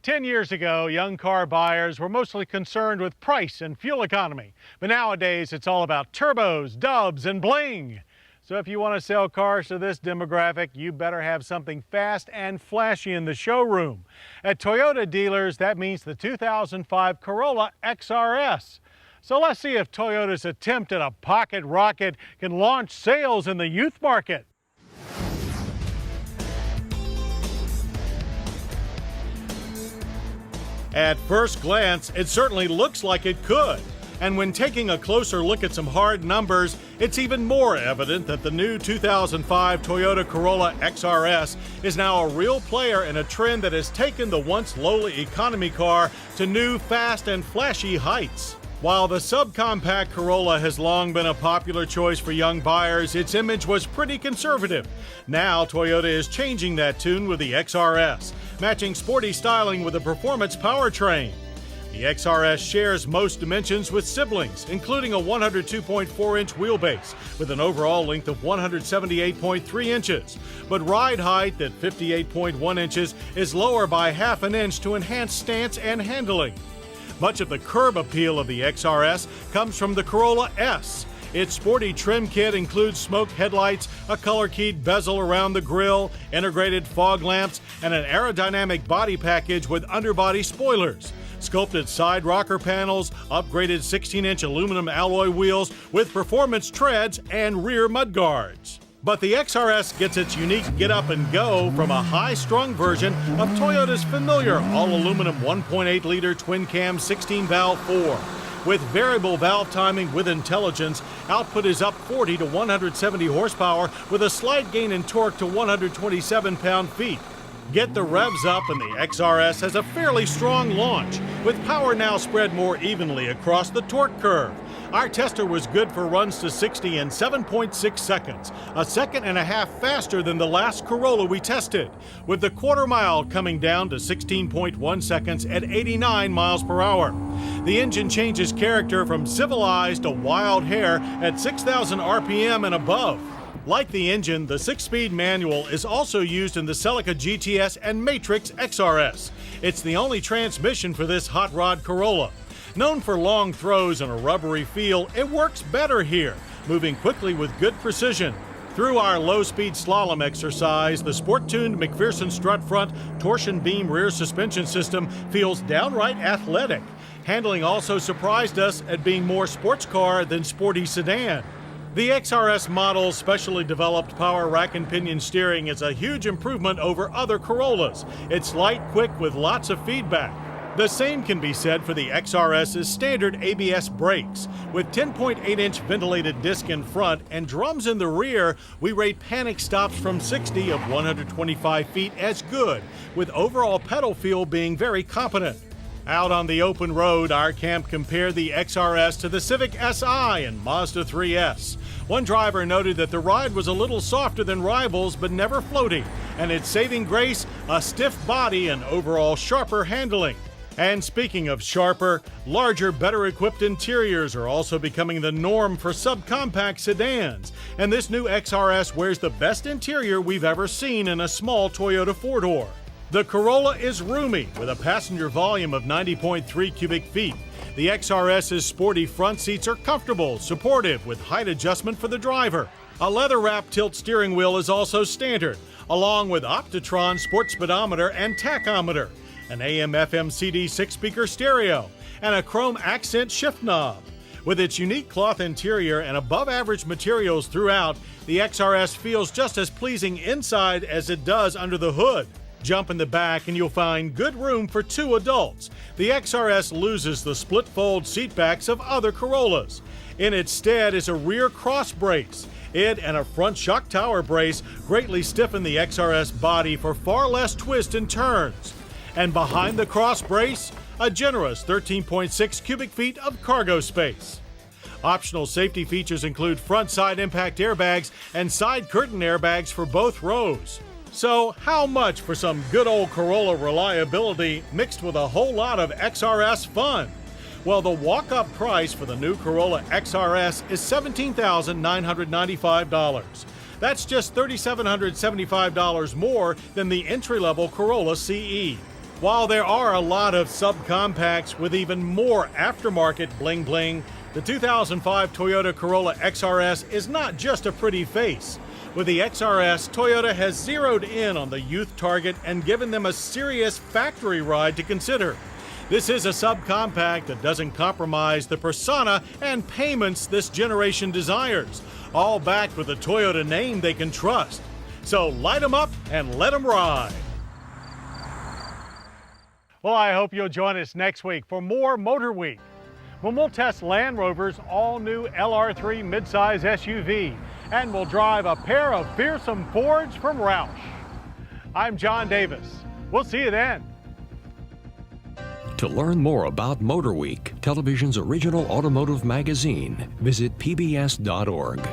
10 years ago, young car buyers were mostly concerned with price and fuel economy. But nowadays, it's all about turbos, dubs, and bling. So if you want to sell cars to this demographic, you better have something fast and flashy in the showroom. At Toyota dealers, that means the 2005 Corolla XRS. So let's see if Toyota's attempt at a pocket rocket can launch sales in the youth market. At first glance, it certainly looks like it could. And when taking a closer look at some hard numbers, it's even more evident that the new 2005 Toyota Corolla XRS is now a real player in a trend that has taken the once lowly economy car to new, fast, and flashy heights. While the subcompact Corolla has long been a popular choice for young buyers, its image was pretty conservative. Now, Toyota is changing that tune with the XRS, matching sporty styling with a performance powertrain. The XRS shares most dimensions with siblings, including a 102.4-inch wheelbase with an overall length of 178.3 inches. But ride height at 58.1 inches is lower by half an inch to enhance stance and handling. Much of the curb appeal of the XRS comes from the Corolla S. Its sporty trim kit includes smoke headlights, a color-keyed bezel around the grille, integrated fog lamps, and an aerodynamic body package with underbody spoilers. Sculpted side rocker panels, upgraded 16-inch aluminum alloy wheels with performance treads, and rear mudguards. But the XRS gets its unique get up and go from a high-strung version of Toyota's familiar all-aluminum 1.8-liter twin-cam 16-valve 4. With variable valve timing with intelligence, output is up 40 to 170 horsepower with a slight gain in torque to 127 pound-feet. Get the revs up and the XRS has a fairly strong launch, with power now spread more evenly across the torque curve. Our tester was good for runs to 60 in 7.6 seconds, a second and a half faster than the last Corolla we tested, with the quarter mile coming down to 16.1 seconds at 89 miles per hour. The engine changes character from civilized to wild hair at 6,000 RPM and above. Like the engine, the 6-speed manual is also used in the Celica GTS and Matrix XRS. It's the only transmission for this hot rod Corolla. Known for long throws and a rubbery feel, it works better here, moving quickly with good precision. Through our low-speed slalom exercise, the sport-tuned McPherson strut front torsion beam rear suspension system feels downright athletic. Handling also surprised us at being more sports car than sporty sedan. The XRS model's specially developed power rack and pinion steering is a huge improvement over other Corollas. It's light, quick, with lots of feedback. The same can be said for the XRS's standard ABS brakes. With 10.8-inch ventilated disc in front and drums in the rear, we rate panic stops from 60 of 125 feet as good, with overall pedal feel being very competent. Out on the open road, our camp compared the XRS to the Civic Si and Mazda 3S. One driver noted that the ride was a little softer than rivals, but never floaty, and its saving grace, a stiff body and overall sharper handling. And speaking of sharper, larger, better-equipped interiors are also becoming the norm for subcompact sedans, and this new XRS wears the best interior we've ever seen in a small Toyota four-door. The Corolla is roomy, with a passenger volume of 90.3 cubic feet. The XRS's sporty front seats are comfortable, supportive, with height adjustment for the driver. A leather-wrapped tilt steering wheel is also standard, along with Optitron sport speedometer and tachometer, an AM/FM CD 6-speaker stereo, and a chrome accent shift knob. With its unique cloth interior and above-average materials throughout, the XRS feels just as pleasing inside as it does under the hood. Jump in the back and you'll find good room for 2 adults. The XRS loses the split-fold seat backs of other Corollas. In its stead is a rear cross brace. It and a front shock tower brace greatly stiffen the XRS body for far less twist and turns. And behind the cross brace, a generous 13.6 cubic feet of cargo space. Optional safety features include front side impact airbags and side curtain airbags for both rows. So how much for some good old Corolla reliability mixed with a whole lot of XRS fun? Well, the walk-up price for the new Corolla XRS is $17,995. That's just $3,775 more than the entry-level Corolla CE. While there are a lot of subcompacts with even more aftermarket bling bling, the 2005 Toyota Corolla XRS is not just a pretty face. With the XRS, Toyota has zeroed in on the youth target and given them a serious factory ride to consider. This is a subcompact that doesn't compromise the persona and payments this generation desires, all backed with a Toyota name they can trust. So light them up and let them ride. Well, I hope you'll join us next week for more Motorweek, when we'll test Land Rover's all-new LR3 midsize SUV, and we'll drive a pair of fearsome Fords from Roush. I'm John Davis. We'll see you then. To learn more about Motorweek, television's original automotive magazine, visit pbs.org.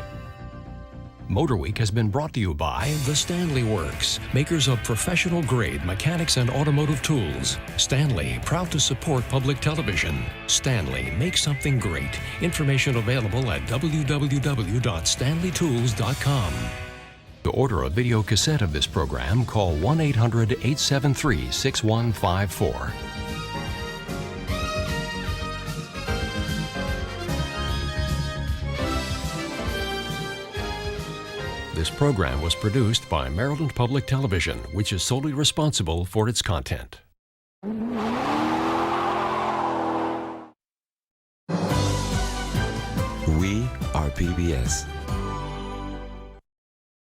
Motorweek has been brought to you by the Stanley Works, makers of professional-grade mechanics and automotive tools. Stanley, proud to support public television. Stanley, make something great. Information available at www.stanleytools.com. To order a video cassette of this program, call 1-800-873-6154. This program was produced by Maryland Public Television, which is solely responsible for its content. We are PBS.